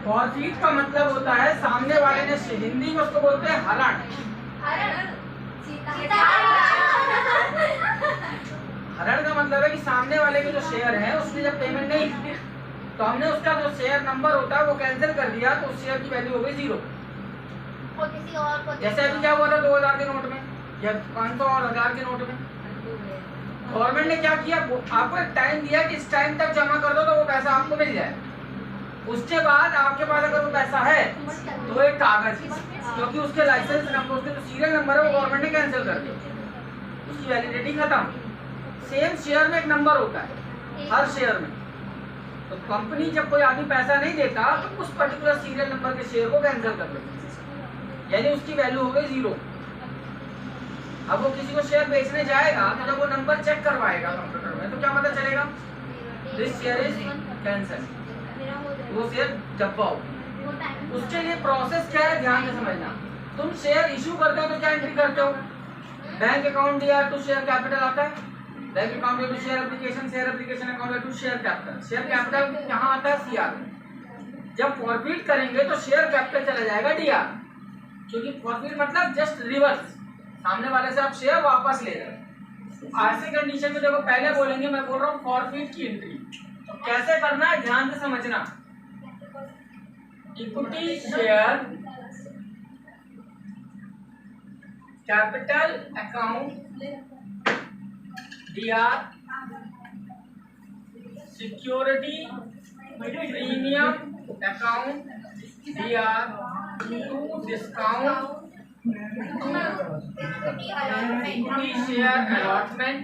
Forfeit का मतलब होता है सामने वाले ने, हिंदी में उसको बोलते हैं हरण। हरण का मतलब है कि सामने वाले के जो शेयर है उसने जब पेमेंट नहीं की तो हमने उसका जो शेयर नंबर होता है वो कैंसिल कर दिया, तो उस शेयर की वैल्यू हो गई 0। जैसे अभी क्या हुआ था 2000 के नोट में या 500 और 1000 के नोट में, गवर्नमेंट ने क्या किया, आपको एक टाइम दिया कि इस टाइम तक जमा कर दो तो वो पैसा आपको मिल जाए। उसके बाद आपके पास अगर वो पैसा है तो एक कागज, क्योंकि उसके लाइसेंस नंबर, उसके जो सीरियल नंबर है वो गवर्नमेंट ने कैंसिल कर दिया, उसकी वैलिडिटी खत्म। सेम शेयर में एक नंबर होता है हर शेयर में, तो कंपनी जब कोई आदमी पैसा नहीं देता तो उस पर्टिकुलर सीरियल नंबर के शेयर को कैंसिल कर देती है, यानी उसकी वैल्यू हो गई 0। अब वो किसी को शेयर बेचने जाएगा तो जब वो नंबर चेक करवाएगा कंप्यूटर में तो क्या पता चलेगा, दिस शेयर इज कैंसिल, वो शेयर डब्बा होगा। उसके लिए प्रोसेस क्या है ध्यान से समझना। तुम शेयर इशू करते हो तो क्या एंट्री करते हो, बैंक अकाउंट दिया टू शेयर कैपिटल आता है, bank account to share application account to share capital. Share capital कहाँ आता है, सीआर। जब फॉरफीट करेंगे तो शेयर कैपिटल चला जाएगा डीआर, क्योंकि फॉरफीट मतलब जस्ट रिवर्स, सामने वाले से आप शेयर वापस ले रहे हो। ऐसे कंडीशन में देखो पहले बोलेंगे, मैं बोल रहा हूँ फॉरफीट की एंट्री, तो कैसे करना है ध्यान से समझना। Equity share capital account DR, security premium account DR, to discount equity share allotment,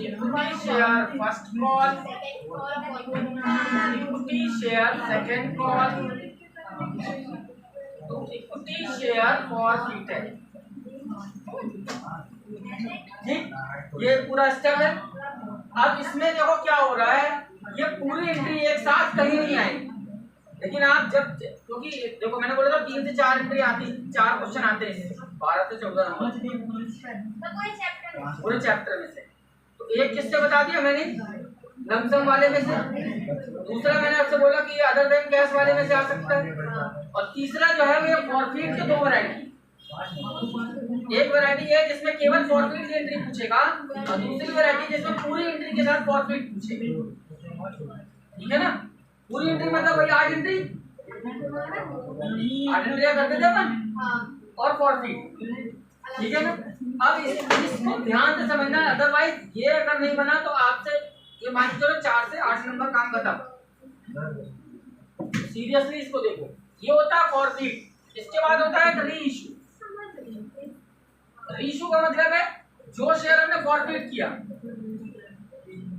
equity share first call, equity share second call, equity share forfeited. ठीक, ये पूरा स्टेप है। अब इसमें देखो क्या हो रहा है, ये पूरी एंट्री एक साथ कहीं नहीं आई, लेकिन आप जब, क्योंकि देखो मैंने बोला था 3 से 4 एंट्री आती, 4 क्वेश्चन आते हैं 12 से 14 नंबर पूरे चैप्टर में से। तो एक किससे बता दिया मैंने, लमसम वाले में से, दूसरा मैंने आपसे बोला कि अदर देन कैश वाले में से आ सकता है, और तीसरा जो है वो ये फॉरफीट के 2 वैरायटी। एक वैरायटी है जिसमें केवल फॉरफीट की एंट्री पूछेगा, और दूसरी वैरायटी जिसमें पूरी एंट्री के साथ फॉरफीट पूछेगा। ठीक है ना, पूरी एंट्री मतलब वही 8 एंट्री, 8 एंट्रियां कर देते अपन, और फॉरफीट। ठीक है ना, अब इसको ध्यान से समझना, अदरवाइज ये अगर नहीं बना तो आपसे ये मान के चलो 4 से 8 नंबर काम खत्म। सीरियसली इसको देखो, ये होता है फॉरफीट। इसके बाद होता है री इशू। रीइशू का मतलब है जो शेयर हमने फॉरफीट किया,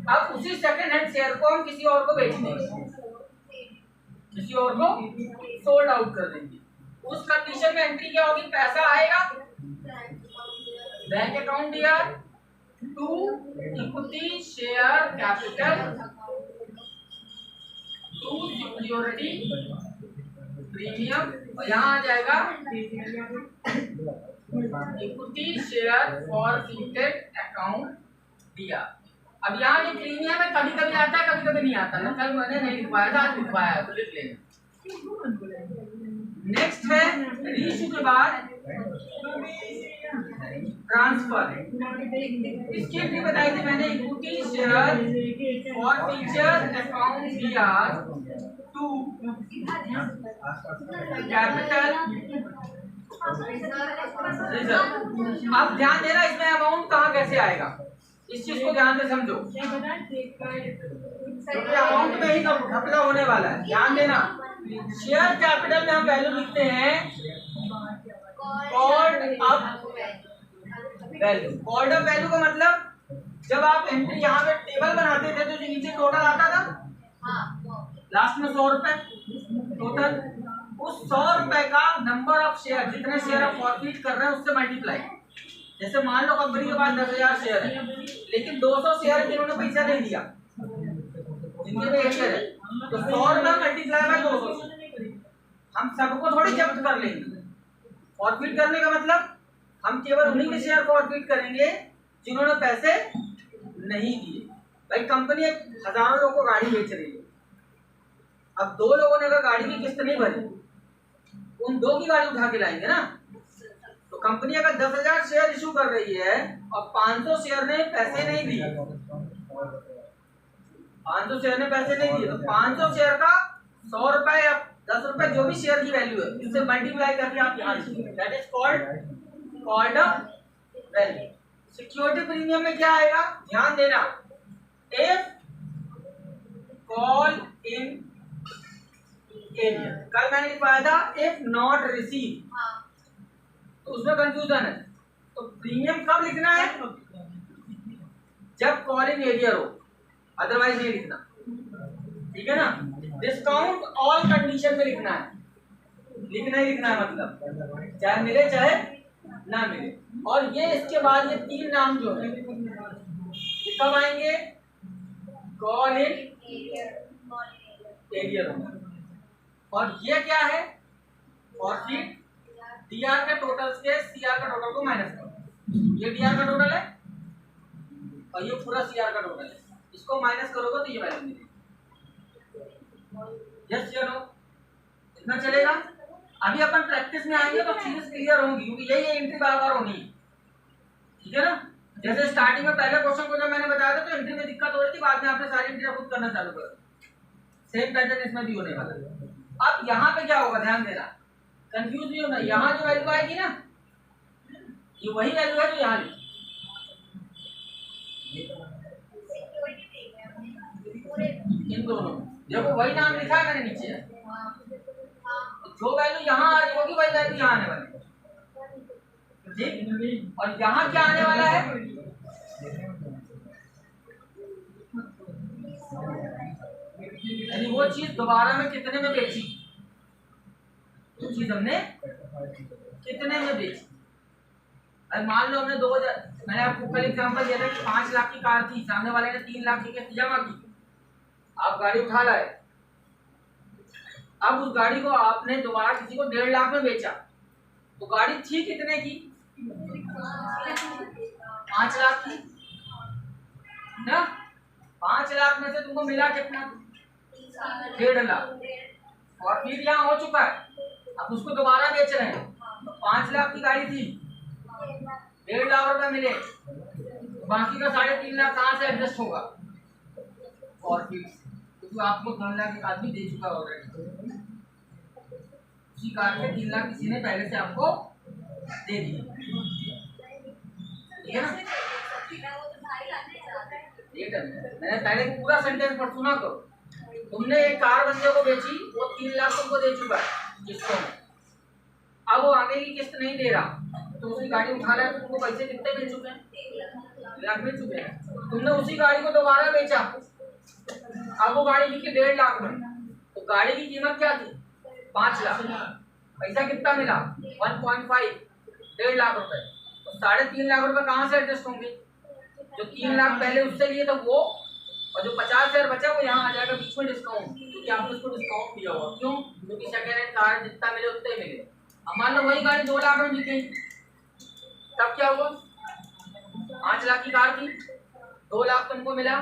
अब उसी सेकंड हैंड शेयर को हम किसी और को बेच देंगे, किसी और को सोल्ड आउट कर देंगे। उस कंडीशन में एंट्री क्या होगी, पैसा आएगा bank account DR to equity share capital to security premium, और यहाँ आ जाएगा equity share forfeited account DR. अब यहाँ ये प्रीमियम है, कभी कभी आता है कभी कभी नहीं आता ना, कल मैंने नहीं लिखवाया था, आज लिखवाया है तो लिख लेना। नेक्स्ट है रीइशू के बाद ट्रांसफर। इसकी एंट्री बताई थी मैंने, equity share forfeiture account DR to capital reserve. अब ध्यान देना इसमें अमाउंट कहाँ कैसे आएगा, इस चीज को ध्यान से समझो, क्योंकि अमाउंट में ही घपला होने वाला है। ध्यान देना, शेयर कैपिटल में हम वैल्यू लिखते हैं called up value. Called up value का मतलब जब आप एंट्री यहाँ पे टेबल बनाते थे तो जो नीचे टोटल आता था, लास्ट में 100 रुपए टोटल, उस 100 रुपए का नंबर ऑफ शेयर, जितने शेयर आप फॉरफीट कर रहे हैं उससे मल्टीप्लाई। जैसे मान लो कंपनी के पास 10,000 शेयर है, लेकिन 200 शेयर जिन्होंने पैसा नहीं दिया, जिनके पे शेयर है, तो 100 रुपए मल्टीप्लाई बाय 200, हम सबको थोड़ी जब्त कर लेंगे। फॉरफीट करने का मतलब हम केवल उन्हीं के शेयर फॉरफीट करेंगे जिन्होंने पैसे नहीं दिए। भाई कंपनी हजारों लोगों को गाड़ी बेच रही है, अब दो लोगों ने अगर गाड़ी की किस्त नहीं भरी, उन दो की गाड़ी उठा के लाएंगे ना। तो कंपनी अगर 10,000 शेयर इशू कर रही है और 500 शेयर ने पैसे नहीं दिए, 500 शेयर ने पैसे नहीं दिए, तो 500 शेयर का 100 रुपए या 10 रुपए जो भी शेयर की वैल्यू है, इससे मल्टीप्लाई करके आप यहाँ लिखिए, that is called value. Security premium में क्या आएगा, ध्यान देना, इफ कॉल इन एरिया, कल मैंने लिखवाया था इफ नॉट रिसीव, तो उसमें कंफ्यूजन है। तो प्रीमियम कब लिखना है, जब कॉल इन एरियर हो, अदरवाइज नहीं लिखना, ठीक है ना। डिस्काउंट ऑल कंडीशन में लिखना है, लिखना ही लिखना है, मतलब चाहे मिले चाहे ना मिले। और ये इसके बाद ये तीन नाम जो है ये कब आएंगे, कॉल इन एरियर होगा। और ये क्या है, फॉरफिट डीआर के टोटल से सीआर का टोटल को माइनस करो, ये डीआर का टोटल है और ये पूरा सीआर का टोटल है, इसको माइनस करोगे तो ये वैल्यू मिलेगी। यस या नो, इतना चलेगा। अभी अपन प्रैक्टिस में आएंगे तो चीजें क्लियर होंगी, क्योंकि यही एंट्री बार बार होनी है, ठीक है ना। जैसे स्टार्टिंग में पहले क्वेश्चन को जब मैंने बताया था तो एंट्री में दिक्कत हो रही थी, बाद में आपने सारी एंट्री खुद करना चालू कर, सेम पैटर्न इसमें भी होने वाला है। अब यहाँ पे क्या होगा, ध्यान देना, कंफ्यूज नहीं होना, यहाँ जो वैल्यू आएगी ना ये वही वैल्यू है जो यहाँ लिखी, इन दोनों देखो वही नाम लिखा है मैंने नीचे, जो वैल्यू यहाँ आ रही होगी वही वैल्यू यहाँ आने वाली है, ठीक। और यहाँ क्या आने वाला है, यानी वो चीज दोबारा में कितने में बेची, वो चीज हमने कितने में बेची। अब मान लो हमने 2000, मैंने आपको कल एग्जांपल दिया था कि 5 लाख की कार थी, सामने वाले ने 3 लाख की किस्त जमा की, आप गाड़ी उठा लाए, अब उस गाड़ी को आपने दोबारा किसी को 1.5 लाख में बेचा, तो गाड़ी थी कितने की, 5 लाख की ना। 5 लाख में से तुमको मिला कितना, 1.5 लाख, और फिर यहाँ हो चुका है, अब उसको दोबारा बेच रहे हैं, तो 5 लाख की गाड़ी थी, 1.5 लाख रुपए मिले, तो बाकी का 3.5 लाख कहाँ से एडजस्ट होगा, और फिर क्योंकि आपको 3 लाख एक आदमी दे चुका ऑलरेडी, उसी कार के 3 लाख किसी ने पहले से आपको दे दिया, ठीक है ना। मैंने पहले पूरा सेंटेंस पर सुना, तो तुमने एक कार बंदे को बेची, वो 3 लाख तुमको दे चुका है किस्तों में, अब वो आगे की किस्त नहीं दे रहा, तो उसकी गाड़ी उठा रहा है, तो तुमको पैसे कितने मिल चुके हैं, 3 लाख मिल चुके हैं। तुमने उसी गाड़ी को दोबारा बेचा, अब वो गाड़ी बिकी 1.5 लाख में, तो गाड़ी की कीमत क्या थी, 5 लाख, पैसा कितना मिला, 1.5, 1.5 लाख रुपए, तो 3.5 लाख रुपए कहाँ से एडजस्ट होंगे, जो 3 लाख पहले उससे लिए तो वो, और जो 50,000 बचा वो यहाँ आ जाएगा बीच में डिस्काउंट, क्योंकि आपने उसको डिस्काउंट दिया हुआ, क्यों, क्योंकि सेकेंड हैंड कार जितना मिले उतने मिले। अब मान लो वही गाड़ी 2 लाख में बिकी, तब क्या हुआ, 5 लाख की कार थी, 2 लाख तुमको मिला,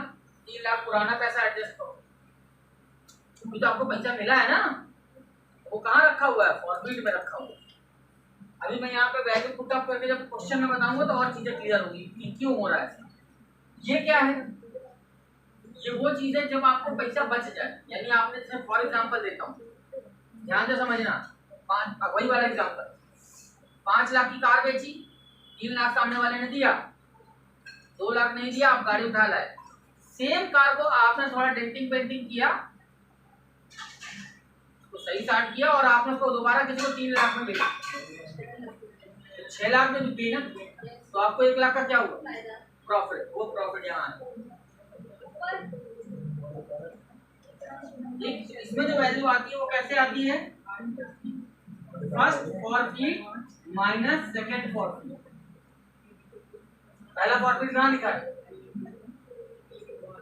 3 लाख पुराना पैसा एडजस्ट करो, क्योंकि तो आपको पैसा मिला है ना, वो कहाँ रखा हुआ है, फॉरवर्ड में रखा हुआ है। अभी मैं यहाँ पे वैल्यू पुट अप करके जब क्वेश्चन में बताऊंगा तो और चीजें क्लियर होगी कि क्यों हो रहा है। ये क्या है, ये वो चीज है जब आपको पैसा बच जाए, यानी आपने, जैसे फॉर एग्जांपल देता हूँ, ध्यान से समझना, वही वाला एग्जांपल, 5 लाख की कार बेची, 3 लाख सामने वाले ने दिया, 2 लाख नहीं दिया, आप गाड़ी उठा लाए, सेम कार को आपने थोड़ा डेंटिंग पेंटिंग किया, तो सही स्टार्ट किया, और आपने उसको दोबारा किसी को 3 लाख में बेचा, 6 लाख में बिकी ना, तो आपको 1 लाख का क्या हुआ, प्रॉफिट, वो प्रॉफिट यहाँ है। इसमें जो वैल्यू आती है वो कैसे आती है, first forfeit minus second forfeit. पहला फॉरफिट कहाँ लिखा है,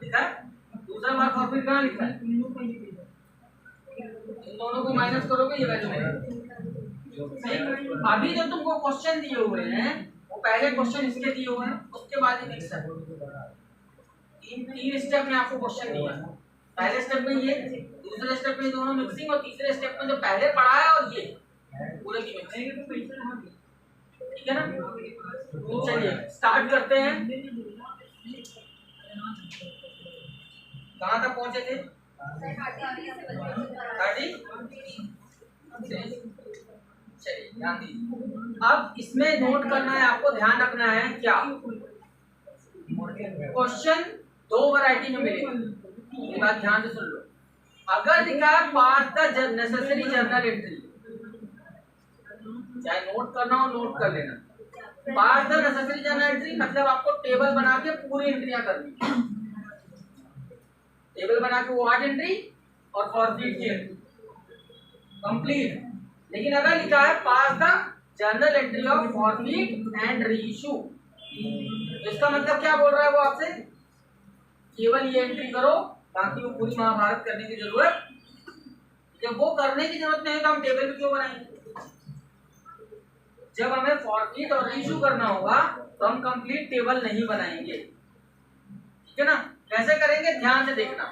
लिखा है, दूसरा बार फॉरफिट कहाँ लिखा है, इन दोनों को माइनस करोगे ये वैल्यू मिलेगी। अभी जो तुमको क्वेश्चन दिए हुए हैं वो पहले क्वेश्चन इसके दिए हुए हैं, उसके बाद ही नेक्स्ट तीन स्टेप में आपको क्वेश्चन दिया है। पहले स्टेप में ये, दूसरे स्टेप में दोनों मिक्सिंग और तीसरे स्टेप में जो पहले पढ़ा है और ये पूरे की मिक्सिंग। ठीक है ना? तो चलिए स्टार्ट करते हैं। कहाँ तक पहुंचे थे? 30। चलिए ध्यान दीजिए। अब इसमें नोट करना है आपको, ध्यान रखना है क्या, क्वेश्चन दो वैरायटी में मिलेगा। ये बात ध्यान से सुन लो। अगर लिखा है pass the necessary journal entry, चाहे नोट करना हो नोट कर लेना। पास द नेसेसरी जर्नल एंट्री मतलब आपको टेबल बना के पूरी एंट्रियां करनी है। टेबल बना के वो 8 एंट्री और फॉरफीट की एंट्री कंप्लीट। लेकिन अगर लिखा है pass the journal entry of forfeit and reissue, तो इसका मतलब क्या बोल रहा है वो आपसे, केवल ये एंट्री करो, बाकी वो पूरी महाभारत करने की जरूरत, जब वो करने की जरूरत नहीं है तो हम टेबल भी क्यों बनाएंगे। जब हमें फॉरफीट और रीइश्यू करना होगा तो हम कंप्लीट टेबल नहीं बनाएंगे। ठीक है ना? कैसे करेंगे ध्यान से देखना,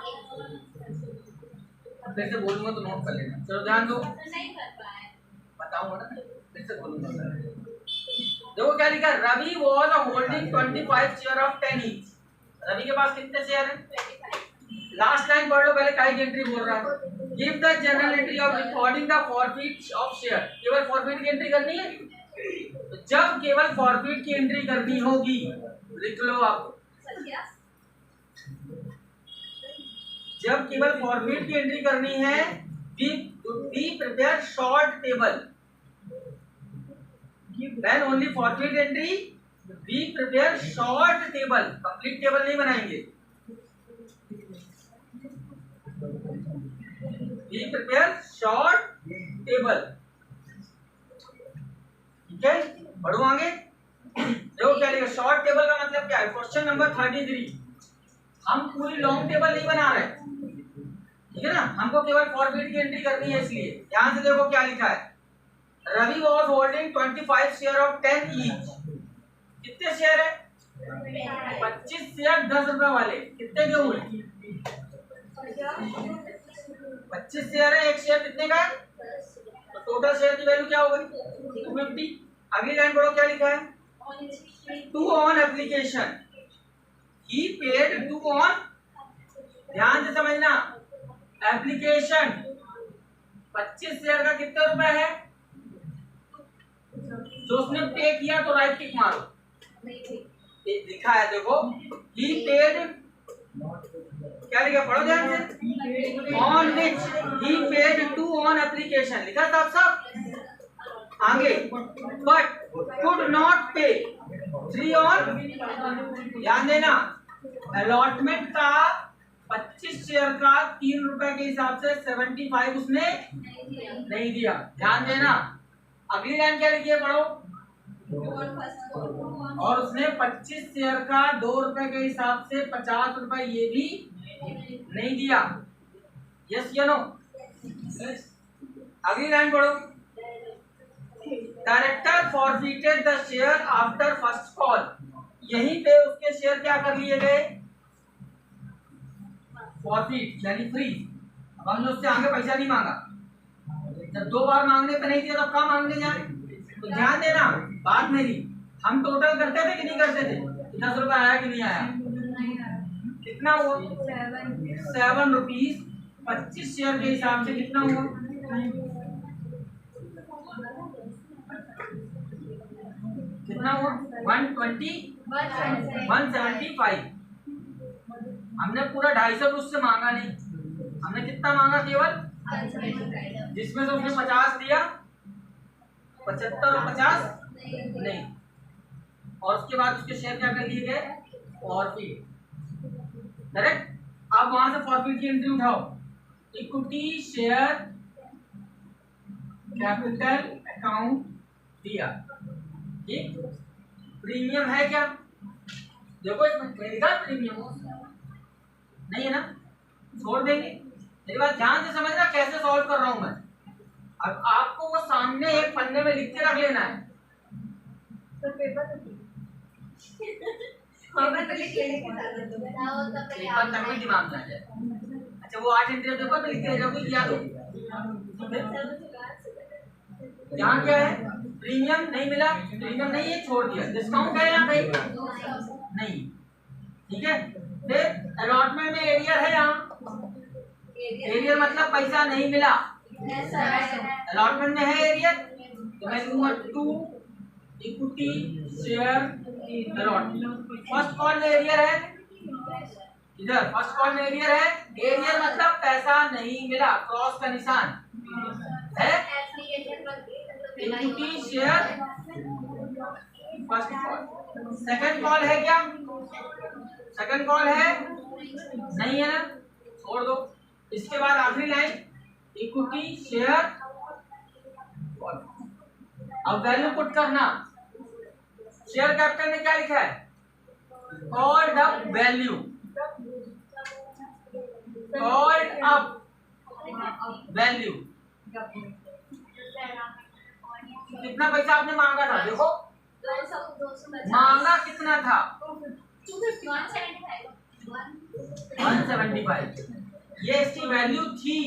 फिर से बोलूंगा तो नोट कर लेना। चलो ध्यान दो, बताऊंगा ना, फिर से बोलूंगा। देखो क्या लिखा है, Ravi was holding 25 share of 10 each. Ravi के पास कितने शेयर हैं? लास्ट लाइन पढ़ लो पहले, काई की एंट्री बोल रहा है। Give the general entry of recording the forfeit of share. केवल फॉरफीट की एंट्री करनी है। तो जब केवल फॉरफीट की एंट्री करनी होगी, लिख लो आप, जब केवल फॉरफीट की एंट्री करनी है, be prepare short table. When only forfeit entry, we prepare short table. Complete table नहीं बनाएंगे। We prepare short table. ठीक है? बढ़ो आगे। देखो क्या लिखा, शॉर्ट टेबल का मतलब क्या है। क्वेश्चन नंबर 33, हम पूरी लॉन्ग टेबल नहीं बना रहे, ठीक है ना, हमको केवल फॉरफीट की एंट्री करनी है। इसलिए ध्यान से देखो क्या लिखा है, Ravi was holding 25 share of 10 each. कितने शेयर है? 25 शेयर 10 रुपए वाले। कितने के हुए? 25 शेयर है, एक शेयर कितने का है? तो टोटल शेयर की वैल्यू क्या हो गई? 250। अगली लाइन पढ़ो क्या लिखा है, two on application he paid two on, ध्यान से समझना, एप्लीकेशन 25 शेयर का कितने रुपए है? जो उसने पे किया तो राइट टिक मारो, लिखा है देखो, ही पेड, क्या लिखा पढ़ो ध्यान से, on which he paid two on application, लिखा था सब आगे, बट कुड नॉट पे 3 ऑन, ध्यान देना, अलॉटमेंट का 25 शेयर का 3 रुपए के हिसाब से 75 उसने नहीं दिया, ध्यान देना। अगली लाइन क्या लिखी है पढ़ो, और उसने 25 शेयर का 2 रुपए के हिसाब से 50 रुपए ये भी नहीं दिया। यस या नो? अगली लाइन पढ़ो, director forfeited the share after first call, यहीं पे उसके शेयर क्या कर लिए गए? फॉरफीट यानी फ्री। अब हमने उससे आगे पैसा नहीं मांगा, जब 2 बार मांगने पे नहीं दिया तो कहाँ मांगने जाए? तो ध्यान देना बात मेरी, हम टोटल करते थे कि नहीं करते थे? 10 रुपए आया कि नहीं आया? कितना हुआ? 7 रुपीज 25 शेयर के हिसाब से कितना हुआ? कितना हुआ? 175। हमने पूरा 250 उससे मांगा नहीं, हमने कितना मांगा? केवल, जिसमें से उसने 50 दिया, 75 और 50 नहीं, और उसके बाद उसके शेयर क्या कर लिए गए? Forfeit, correct. अब वहां से फॉरफीट की एंट्री उठाओ, इक्विटी शेयर कैपिटल अकाउंट दिया, ठीक। प्रीमियम है क्या? देखो इसमें प्रीमियम नहीं है ना, छोड़ देंगे। मेरी बात ध्यान से समझना, कैसे सॉल्व कर रहा हूं मैं। अब आपको वो सामने एक पन्ने में लिख के रख लेना है। तो पेपर तक भी दिमाग में आ जाए। अच्छा वो 8 एंट्री पेपर में लिख के जाओगे, याद हो। यहाँ क्या है, प्रीमियम नहीं मिला, प्रीमियम नहीं है, छोड़ दिया। डिस्काउंट है यहाँ कहीं नहीं, ठीक है। फिर अलॉटमेंट में एरियर है, यहाँ एरियर मतलब पैसा नहीं मिला। अलॉटमेंट में है एरियर, तो मैं लूंगा 2 equity share allotment. First call में एरियर है, इधर फर्स्ट कॉल में एरियर है। एरियर मतलब पैसा नहीं मिला, क्रॉस का निशान है। Equity share first call. Second call है क्या, सेकंड कॉल है नहीं है ना, छोड़ दो। इसके बाद आखिरी लाइन इक्विटी शेयर। अब वैल्यू पुट करना, शेयर कैपिटल में क्या लिखा है, called up value, called up value. कितना पैसा आपने मांगा था, देखो मांगा कितना था, 175। ये इसकी वैल्यू थी।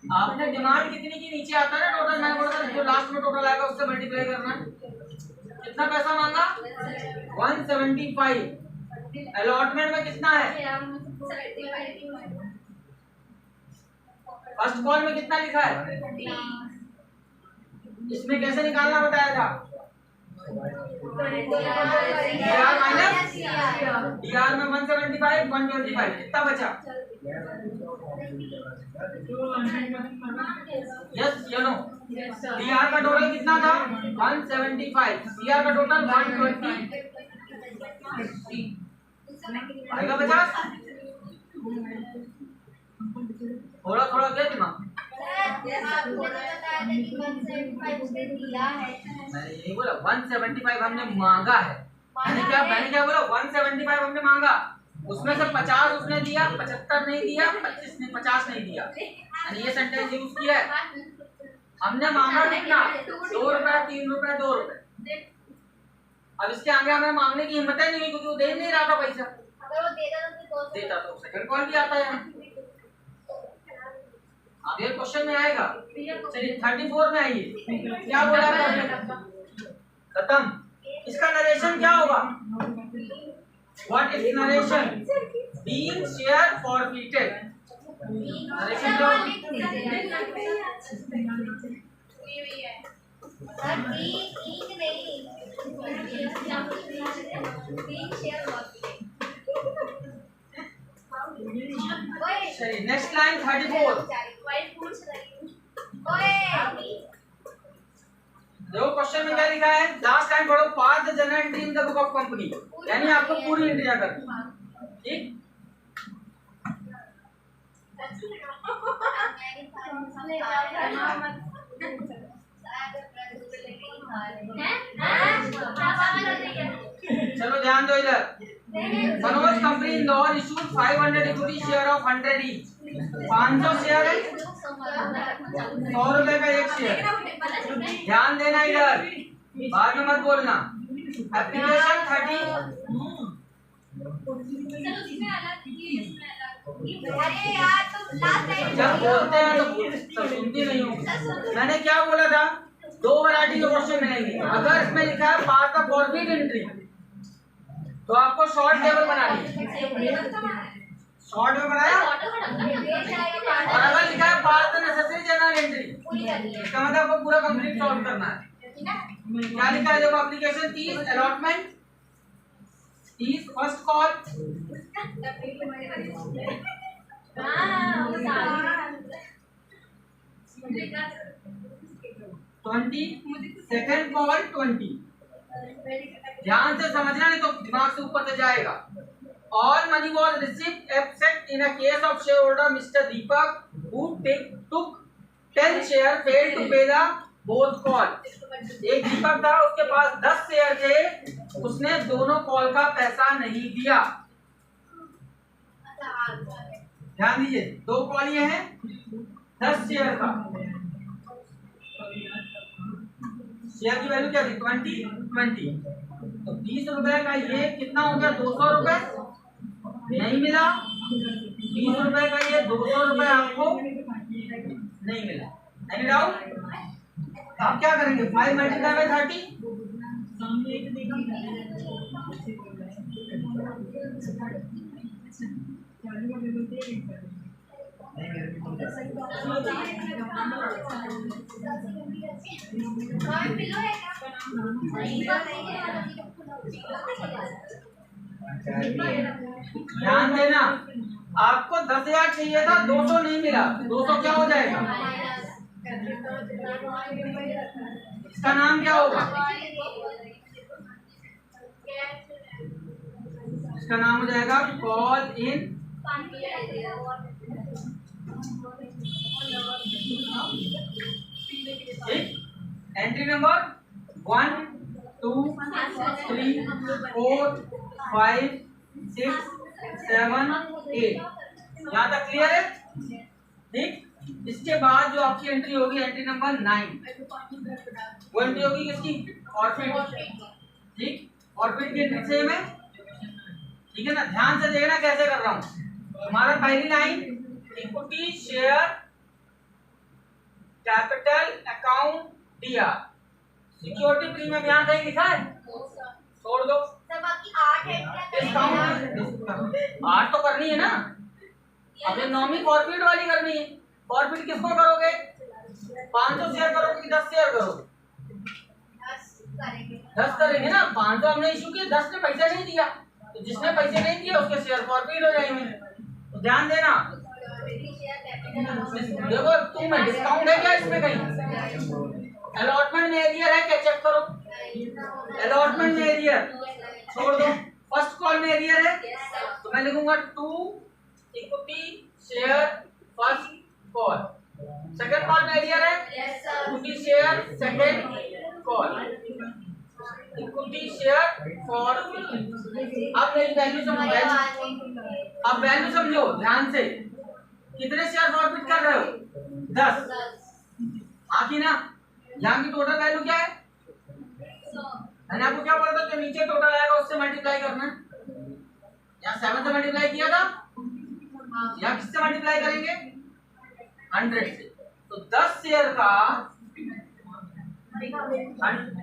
आपने डिमांड कितनी की नीचे आता है ना टोटल, मैंने बोला था जो लास्ट में टोटल आएगा उससे मल्टीप्लाई करना। कितना पैसा मांगा, 175। अलॉटमेंट में कितना है, फर्स्ट कॉल में कितना लिखा है, इसमें कैसे निकालना बताया था, डीआर माइनस डीआर में 175 125 कितना बचा, यस या नो। डीआर का टोटल कितना था 175, सीआर का टोटल 120 आएगा 50। थोड़ा थोड़ा क्या दिमाग, मैंने यही बोला 175 हमने मांगा है। मैंने क्या बोला, 175 हमने मांगा, उसमें से 50 उसने दिया, 75 नहीं दिया, 25 ने 50 नहीं दिया। मैंने ये सेंटेंस यूज किया है। हमने मांगा कितना, 2 रुपए 3 रुपए 2 रुपए। अब इसके आगे हमें मांगने की हिम्मत ही नहीं हुई क्योंकि वो दे नहीं रहा था पैसा। अगर वो देता तो सेकंड कॉल भी आता है। अब ये क्वेश्चन में आएगा, चलिए 34 में आइए, क्या बोला है, खत्म। इसका नरेशन क्या होगा, what is narration, being share forfeited. Narration क्या चलिए नेक्स्ट लाइन 34। देखो क्वेश्चन में क्या लिखा है, लास्ट टाइम पढ़ो, pass the general entry in the book of company, यानी आपको पूरी एंट्री करनी, ठीक। चलो ध्यान दो इधर। Manoj company Indore issued 500 equity share of 100 each. 500 share है, 100 रुपए का एक शेयर। ध्यान देना इधर, बाद में मत बोलना। एप्लीकेशन 30। जब बोलते हैं तो सुनती नहीं हो। मैंने क्या बोला था, 2 वैरायटी के क्वेश्चन मिलेंगे। अगर इसमें लिखा है पास द फॉरफिट एंट्री तो आपको शॉर्ट टेबल बनानी है, शॉर्ट में बनाया। और अगर लिखा है pass the necessary general entry, इसका मतलब आपको पूरा कंप्लीट सॉल्व करना है। क्या लिखा है, देखो application 30, allotment 30, first call 20, second call 20। ध्यान से समझना नहीं तो दिमाग से ऊपर से जाएगा। All money was received except in a case of shareholder Mr. Deepak who took 10 share failed to pay the both call। एक दीपक था, उसके पास 10 शेयर थे, उसने दोनों कॉल का पैसा नहीं दिया। ध्यान दीजिए, 2 कॉल ये हैं, 10 शेयर का। शेयर की वैल्यू क्या थी 20। तो 20 रुपए का ये कितना हो गया, 200 रुपए नहीं मिला, 20 रुपए का ये 200 रुपए आपको नहीं मिला। Any doubt? आप क्या करेंगे? 5 मल्टीप्लाई बाय 30, ध्यान देना, आपको 10,000 चाहिए था, 200 नहीं मिला, 200 क्या हो जाएगा? इसका नाम क्या होगा? इसका नाम हो जाएगा कॉल इन। ठीक, एंट्री नंबर 1 2 3 4 5 6 7 8, यहाँ तक क्लियर है? ठीक, इसके बाद जो आपकी एंट्री होगी एंट्री नंबर 9, वो एंट्री होगी किसकी? फॉरफिट। ठीक, फॉरफिट की एंट्री सेम है, ठीक है ना? ध्यान से देखना कैसे कर रहा हूँ। हमारा पहली line equity share capital account दिया, सिक्योरिटी प्रीमियम यहाँ कहीं लिखा है? छोड़ दो, डिस्काउंट 8 तो करनी है ना, अब नॉमी फॉरफिट वाली करनी है। फॉरफिट किसको करोगे? 500 शेयर करोगे कि 10 शेयर करोगे? 10 करेंगे ना। 500 हमने इशू किया, 10 ने पैसा नहीं दिया, तो जिसने पैसे नहीं दिए उसके शेयर फॉरफिट हो जाएंगे। तो ध्यान देना, देखो तुम डिस्काउंट है क्या इसमें कहीं? अलॉटमेंट में एरियर है क्या? चेक करो, अलॉटमेंट में एरियर छोड़ दो। फर्स्ट कॉल में एरियर है तो मैं लिखूंगा 2 equity share first call. Second call में एरियर है equity share second call, equity share for. अब मेरी वैल्यू समझो, अब वैल्यू समझो ध्यान से, कितने शेयर फॉरफिट कर रहे हो? 10। आखिर ना यहाँ की टोटल वैल्यू क्या है? मैंने आपको क्या बोला था, जो नीचे टोटल आएगा उससे मल्टीप्लाई करना है। यहाँ 7 से मल्टीप्लाई किया था, यहाँ किससे मल्टीप्लाई करेंगे? 100 से। तो 10 शेयर का